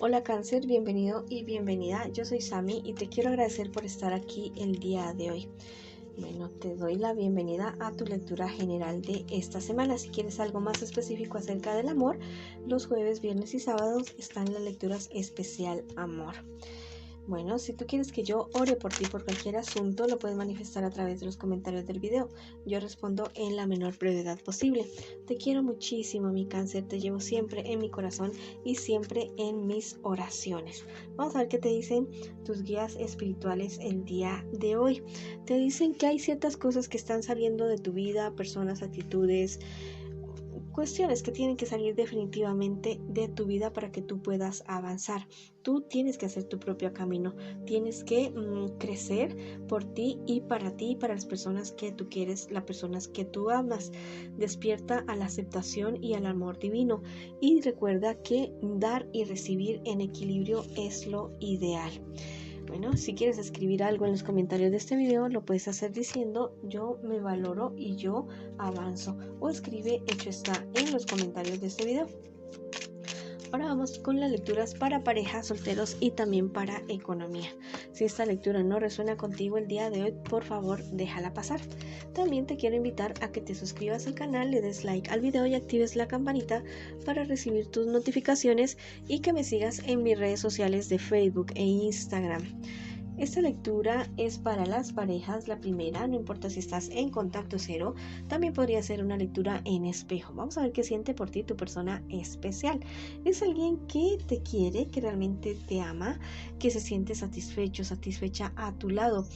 Hola Cáncer, bienvenido y bienvenida. Yo soy Sami y te quiero agradecer por estar aquí el día de hoy. Bueno, te doy la bienvenida a tu lectura general de esta semana. Si quieres algo más específico acerca del amor, los jueves, viernes y sábados están las lecturas especial amor. Bueno, si tú quieres que yo ore por ti por cualquier asunto, lo puedes manifestar a través de los comentarios del video. Yo respondo en la menor brevedad posible. Te quiero muchísimo, mi Cáncer. Te llevo siempre en mi corazón y siempre en mis oraciones. Vamos a ver qué te dicen tus guías espirituales el día de hoy. Te dicen que hay ciertas cosas que están saliendo de tu vida, personas, actitudes, cuestiones que tienen que salir definitivamente de tu vida para que tú puedas avanzar. Tú tienes que hacer tu propio camino, tienes que crecer por ti y para las personas que tú quieres, las personas que tú amas. Despierta a la aceptación y al amor divino y recuerda que dar y recibir en equilibrio es lo ideal. Bueno, si quieres escribir algo en los comentarios de este video, lo puedes hacer diciendo yo me valoro y yo avanzo, o escribe hecho está en los comentarios de este video. Ahora vamos con las lecturas para parejas, solteros y también para economía. Si esta lectura no resuena contigo el día de hoy, por favor déjala pasar. También te quiero invitar a que te suscribas al canal, le des like al video y actives la campanita para recibir tus notificaciones y que me sigas en mis redes sociales de Facebook e Instagram. Esta lectura es para las parejas, la primera, no importa si estás en contacto cero, también podría ser una lectura en espejo. Vamos a ver qué siente por ti tu persona especial. Es alguien que te quiere, que realmente te ama, que se siente satisfecho, satisfecha a tu lado.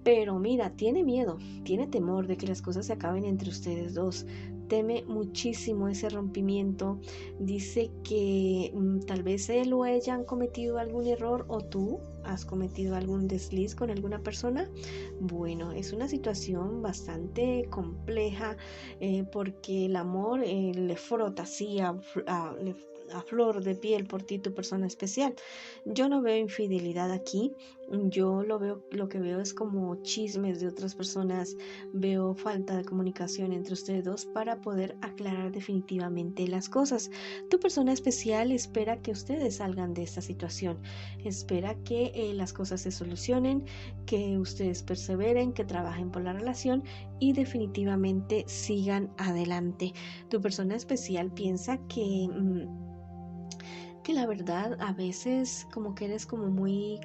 Pero mira, tiene miedo, tiene temor de que las cosas se acaben entre ustedes dos. Teme muchísimo ese rompimiento. Dice que tal vez él o ella han cometido algún error o tú has cometido algún desliz con alguna persona. Bueno, es una situación bastante compleja porque el amor le frota así a flor de piel por ti, tu persona especial. Yo no veo infidelidad aquí. Yo lo que veo es como chismes de otras personas, veo falta de comunicación entre ustedes dos para poder aclarar definitivamente las cosas. Tu persona especial espera que ustedes salgan de esta situación, espera que las cosas se solucionen, que ustedes perseveren, que trabajen por la relación y definitivamente sigan adelante. Tu persona especial piensa que la verdad a veces como que eres como muy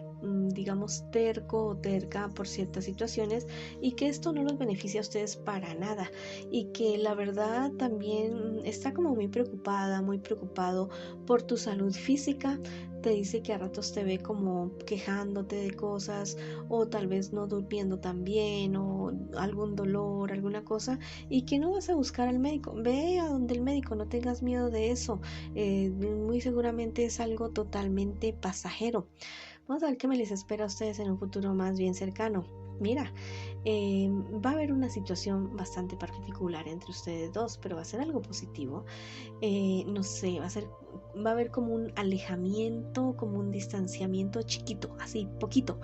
digamos terco o terca por ciertas situaciones y que esto no los beneficia a ustedes para nada y que la verdad también está como muy preocupada, muy preocupado por tu salud física. Te dice que a ratos te ve como quejándote de cosas o tal vez no durmiendo tan bien o algún dolor, alguna cosa, y que no vas a buscar al médico. Ve a donde el médico, no tengas miedo de eso. Muy seguramente es algo totalmente pasajero. Vamos a ver qué me les espera a ustedes en un futuro más bien cercano. Mira, va a haber una situación bastante particular entre ustedes dos, pero va a ser algo positivo. No sé, va a haber como un alejamiento, como un distanciamiento chiquito, así, poquito.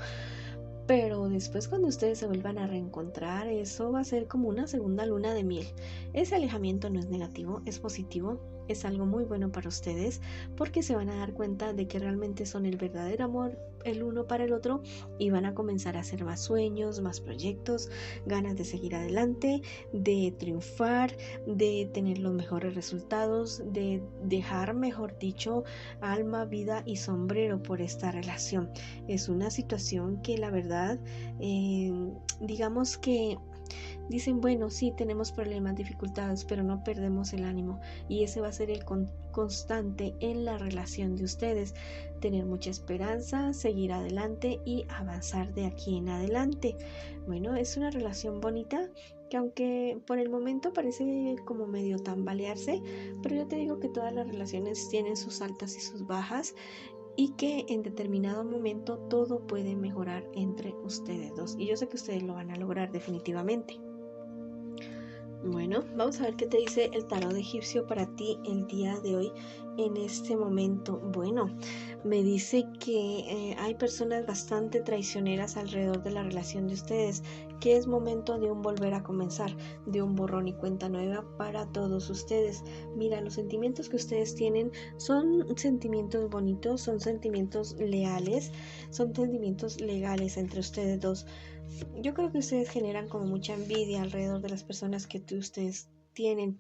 Pero después cuando ustedes se vuelvan a reencontrar, eso va a ser como una segunda luna de miel. Ese alejamiento no es negativo, es positivo, es algo muy bueno para ustedes porque se van a dar cuenta de que realmente son el verdadero amor el uno para el otro y van a comenzar a hacer más sueños, más proyectos, ganas de seguir adelante, de triunfar, de tener los mejores resultados, de dejar, mejor dicho, alma, vida y sombrero por esta relación. Es una situación que la verdad, digamos que dicen, bueno, sí, tenemos problemas, dificultades, pero no perdemos el ánimo. Y ese va a ser el constante en la relación de ustedes. Tener mucha esperanza, seguir adelante y avanzar de aquí en adelante. Bueno, es una relación bonita que aunque por el momento parece como medio tambalearse, pero yo te digo que todas las relaciones tienen sus altas y sus bajas y que en determinado momento todo puede mejorar entre ustedes dos. Y yo sé que ustedes lo van a lograr definitivamente. Bueno, vamos a ver qué te dice el tarot egipcio para ti el día de hoy en este momento. Bueno, me dice que hay personas bastante traicioneras alrededor de la relación de ustedes que es momento de un volver a comenzar, de un borrón y cuenta nueva para todos ustedes. Mira, los sentimientos que ustedes tienen son sentimientos bonitos, son sentimientos leales, son sentimientos legales entre ustedes dos. Yo creo que ustedes generan como mucha envidia alrededor de las personas que ustedes tienen.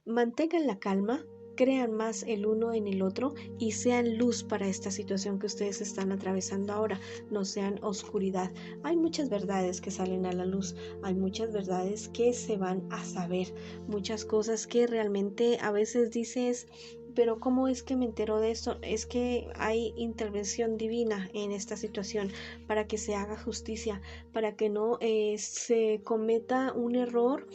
Mantengan la calma, crean más el uno en el otro y sean luz para esta situación que ustedes están atravesando ahora, no sean oscuridad. Hay muchas verdades que salen a la luz, hay muchas verdades que se van a saber, muchas cosas que realmente a veces dices, pero ¿cómo es que me entero de esto? Es que hay intervención divina en esta situación para que se haga justicia, para que no se cometa un error,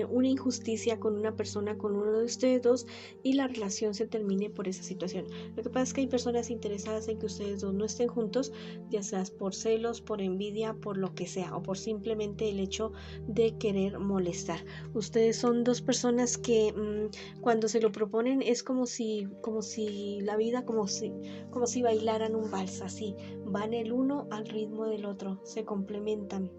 una injusticia con una persona, con uno de ustedes dos, y la relación se termine por esa situación. Lo que pasa es que hay personas interesadas en que ustedes dos no estén juntos, ya sea por celos, por envidia, por lo que sea, o por simplemente el hecho de querer molestar. Ustedes son dos personas que cuando se lo proponen es como si la vida, como si bailaran un vals, así, van el uno al ritmo del otro, se complementan.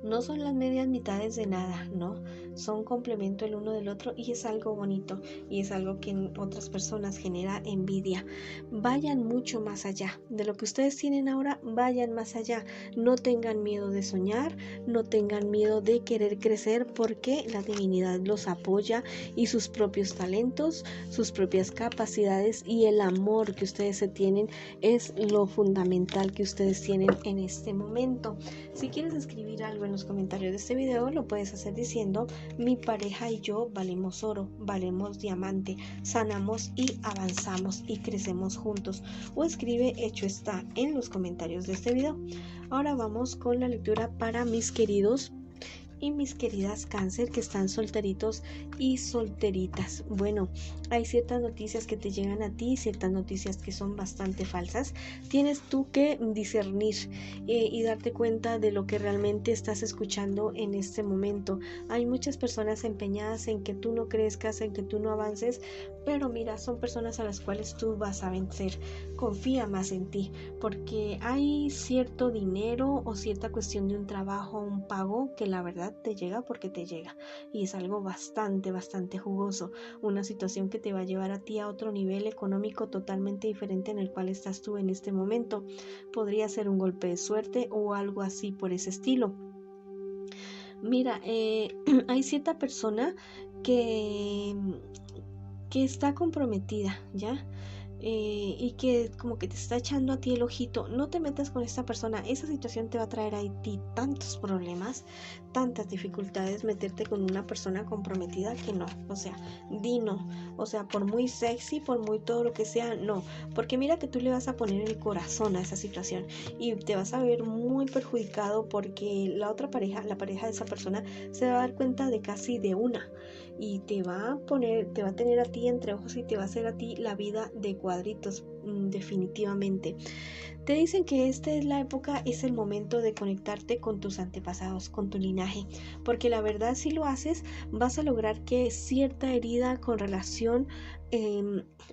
No son las medias mitades de nada, no, son complemento el uno del otro y es algo bonito y es algo que en otras personas genera envidia. Vayan mucho más allá de lo que ustedes tienen ahora, vayan más allá. No tengan miedo de soñar, no tengan miedo de querer crecer porque la divinidad los apoya y sus propios talentos, sus propias capacidades y el amor que ustedes se tienen es lo fundamental que ustedes tienen en este momento. Si quieres escribir algo en los comentarios de este video, lo puedes hacer diciendo: mi pareja y yo valemos oro, valemos diamante, sanamos y avanzamos y crecemos juntos, o escribe hecho está en los comentarios de este video. Ahora vamos con la lectura para mis queridos y mis queridas Cáncer que están solteritos y solteritas. Bueno, hay ciertas noticias que te llegan a ti, ciertas noticias que son bastante falsas. Tienes tú que discernir y darte cuenta de lo que realmente estás escuchando en este momento. Hay muchas personas empeñadas en que tú no crezcas, en que tú no avances, pero mira, son personas a las cuales tú vas a vencer. Confía más en ti, porque hay cierto dinero o cierta cuestión de un trabajo, un pago que la verdad te llega porque te llega y es algo bastante jugoso, una situación que te va a llevar a ti a otro nivel económico totalmente diferente en el cual estás tú en este momento. Podría ser un golpe de suerte o algo así por ese estilo. Mira, hay cierta persona que está comprometida, ¿ya? Y que como que te está echando a ti el ojito. No te metas con esta persona, esa situación te va a traer a ti tantos problemas, tantas dificultades, meterte con una persona comprometida que no, o sea, di no, o sea, por muy sexy, por muy todo lo que sea, no, porque mira que tú le vas a poner el corazón a esa situación y te vas a ver muy perjudicado porque la otra pareja, la pareja de esa persona, se va a dar cuenta de casi de una y te va a tener a ti entre ojos y te va a hacer a ti la vida de cuadritos, definitivamente. Te dicen que esta es la época, es el momento de conectarte con tus antepasados, con tu linaje, porque la verdad si lo haces vas a lograr que cierta herida con relación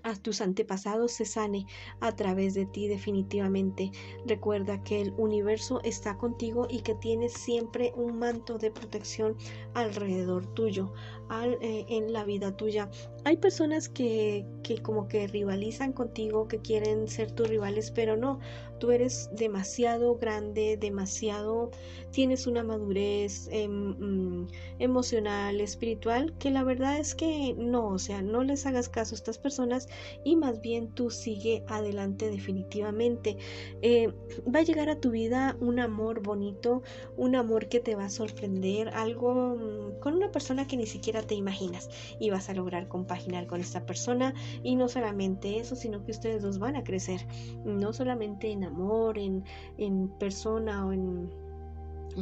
a tus antepasados se sane a través de ti definitivamente. Recuerda que el universo está contigo y que tienes siempre un manto de protección alrededor tuyo, en la vida tuya. Hay personas que como que rivalizan contigo, que quieren ser tus rivales, pero no, tú eres demasiado grande, tienes una madurez emocional, espiritual, que la verdad es que no, o sea, no les hagas caso a estas personas y más bien tú sigue adelante definitivamente. Va a llegar a tu vida un amor bonito, un amor que te va a sorprender, algo con una persona que ni siquiera te imaginas y vas a lograr compaginar con esta persona y no solamente eso, sino que ustedes dos van a crecer, no solamente en amor, en persona o en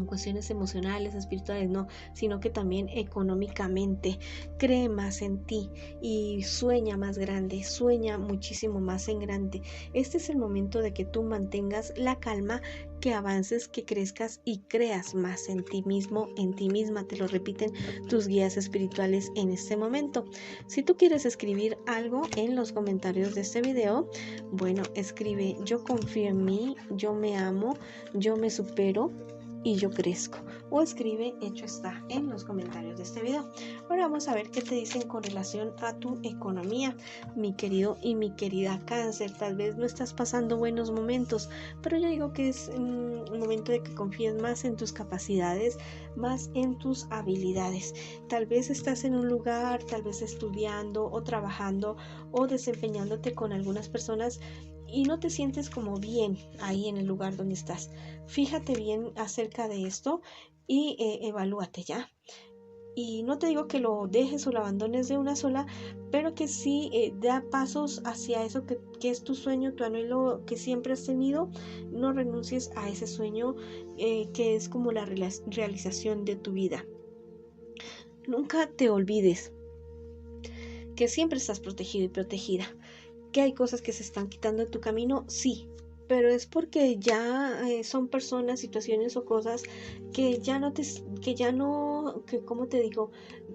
cuestiones emocionales, espirituales, no, sino que también económicamente. Cree más en ti y sueña más grande, sueña muchísimo más en grande. Este es el momento de que tú mantengas la calma, que avances, que crezcas y creas más en ti mismo, en ti misma. Te lo repiten tus guías espirituales en este momento. Si tú quieres escribir algo en los comentarios de este video, bueno, escribe: yo confío en mí, yo me amo, yo me supero, y yo crezco. O escribe hecho está en los comentarios de este video. Ahora vamos a ver qué te dicen con relación a tu economía, mi querido y mi querida Cáncer. Tal vez no estás pasando buenos momentos, pero yo digo que es un momento de que confíes más en tus capacidades, más en tus habilidades. Tal vez estás en un lugar, tal vez estudiando o trabajando o desempeñándote con algunas personas y no te sientes como bien ahí en el lugar donde estás. Fíjate bien acerca de esto y evalúate ya. Y no te digo que lo dejes o lo abandones de una sola, pero que sí da pasos hacia eso que es tu sueño, tu anhelo que siempre has tenido. No renuncies a ese sueño que es como la realización de tu vida. Nunca te olvides que siempre estás protegido y protegida. ¿Que hay cosas que se están quitando de tu camino? Sí, pero es porque ya son personas, situaciones o cosas que ya no ¿cómo te digo?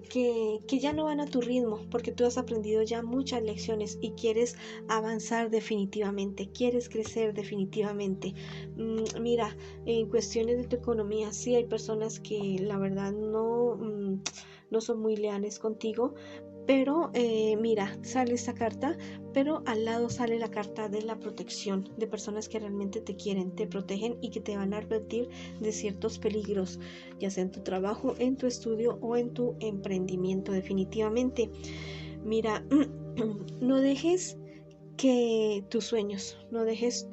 Que ya no van a tu ritmo, porque tú has aprendido ya muchas lecciones y quieres avanzar definitivamente, quieres crecer definitivamente. Mira, en cuestiones de tu economía, sí hay personas que la verdad no son muy leales contigo, pero mira, sale esta carta, pero al lado sale la carta de la protección, de personas que realmente te quieren, te protegen y que te van a advertir de ciertos peligros, ya sea en tu trabajo, en tu estudio o en tu emprendimiento definitivamente. Mira, no dejes que tus sueños, no dejes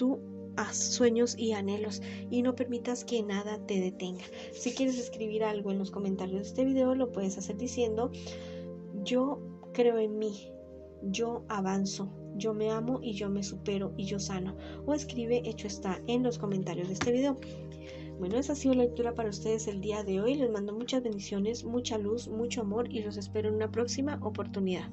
sueños y anhelos y no permitas que nada te detenga. Si quieres escribir algo en los comentarios de este video, lo puedes hacer diciendo: yo creo en mí, yo avanzo, yo me amo y yo me supero y yo sano. O escribe hecho está en los comentarios de este video. Bueno, esa ha sido la lectura para ustedes el día de hoy. Les mando muchas bendiciones, mucha luz, mucho amor y los espero en una próxima oportunidad.